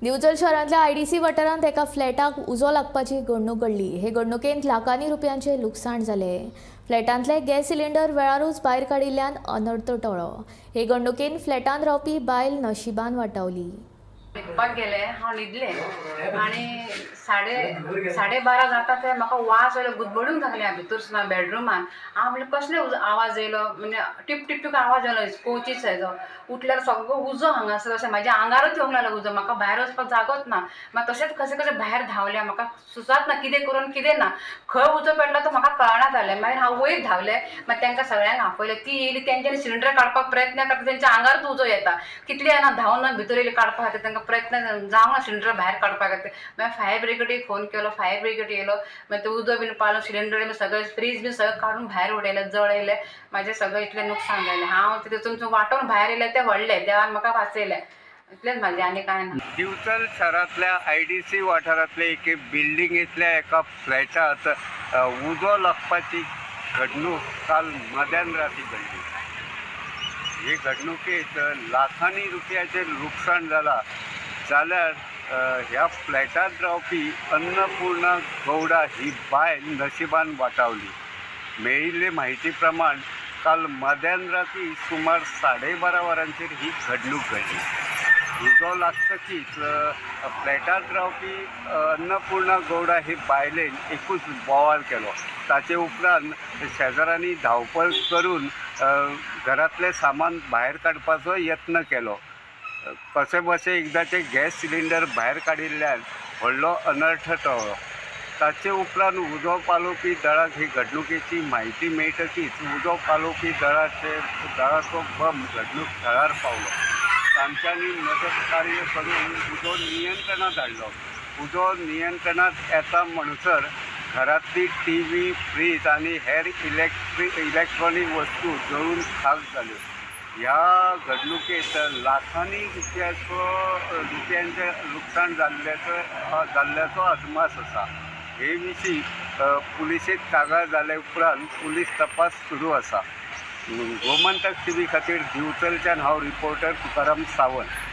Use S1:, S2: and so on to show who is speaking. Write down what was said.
S1: दिवचल शहरातल्या आयडीसी वाठारांत एका फ्लॅटाक उजो लागपाची घडणूक घडली। हे घडणुकेंत लाखांनी रुपयांचे लुकसाण जाले। फ्लॅटांतले गॅस सिलिंडर वेळारूच भायर काडिल्ल्यान अनर्थ टळ्ळो। हे घडणुकेंत फ्लॅटांत रावपी बायल नशिबान वाटावली।
S2: न्हिदपाक गेले, हांव न्हिदलें आनी साडे 12 जाता ते म्हाका वास आयलो, गुदमडूंक लागलें हांव भितर बेडरूमान। हांव म्हणलें कसले आवाज येयलो, म्हणजे टिप टिप टिप आवाज येयलो कोचीस हेजो। उठल्यार सगळो उजो हांगासर अशें म्हाज्या आंगारूच येवंक लागलो उजो। म्हाका भायर वचपाक जागोच ना। मागीर तशेंच कशें कशें भायर धांवलें, म्हाका सुचात ना कितें करून कितें ना, खंय उजो पेटलो तो म्हाका कळना जालें। मागीर हांव वयर धांवलें, मागीर तांकां सगळ्यांक आपयलें। ती येयली, तेंच्यांनी सिलिंडर काडपाक प्रयत्न करता, तेंच्या आंगारूच उजो येता। कितले जाणां धांवन भितर येयली काडपा खातीर, तांकां प्रयत्न जावंक ना सिलिंडर भायर काडपा खातीर। मागीर फायर ब्रिगेडीक फोन केलो, फायर ब्रिगेड येयलो। मागीर तो उजो बीन पालो, सिलिंडर बीन सगळें फ्रीज बीन सगळें काडून भायर उडयलें, जळयलें। म्हाजें सगळें इतलें नुकसाण जालें। हांव तितून वाटून भायर येयलें, तें व्हडलें, देवान म्हाका वाचयलें। इतलेंच म्हाजें, आनी कांय ना।
S3: दिवचल शहरातल्या आयडीसी वाठारांतल्या एके बिल्डिंगेंतल्या एका फ्लॅटात उजो लागपाची घडणूक काल मध्यान राती घडली। हे घडणुकेत लाखांनी रुपयाचें लुकसाण जालां। जाल्यार ह्या फ्लॅटांत रावपी अन्नपूर्णा गौडा ही बायल नशिबान वाटावली। मेळिल्ले म्हायती प्रमाण काल मध्यान राती सुमार 12:30 वरांचेर ही घडणूक घडली। उजो लागतकीच फ्लॅटांत रावपी अन्नपूर्णा गौडा ही बायलेन एकूच बोवाळ केलो। ताचे उपरांत शेजाऱ्यांनी धांवपळ करून घरातलें सामान भायर काडपाचो यत्न केलो। कशे बशे एकदांचे गॅस सिलिंडर भायर काडिल्ल्यान व्हडलो अनर्थ टळ्ळो। ताचे उपरांत उजो पालोवपी दळाक ही घडणुकेची म्हायती मेळटकीच उजो पालोवपी दळाचो बंब घडणूक थळार पावलो। तांच्यांनी मदत कार्य करून उजो नियंत्रणांत हाडलो। उजो नियंत्रणांत येता म्हणसर घरांतली टीव्ही, फ्रीज आनी हेर इलेक्ट्रॉनीक वस्तू जळून खाक जाल्यो। ह्या घडणुकेत लाखांनी रुपयांचें लुकसाण जाल्ल्याचो अदमास आसा। हे विशीं पुलिशेक कागाळ जाले उपरांत पुलीस तपास सुरू आसा। गोमंतक टीव्ही खातीर दिवचलच्यान हांव रिपोर्टर तुकाराम सावंत।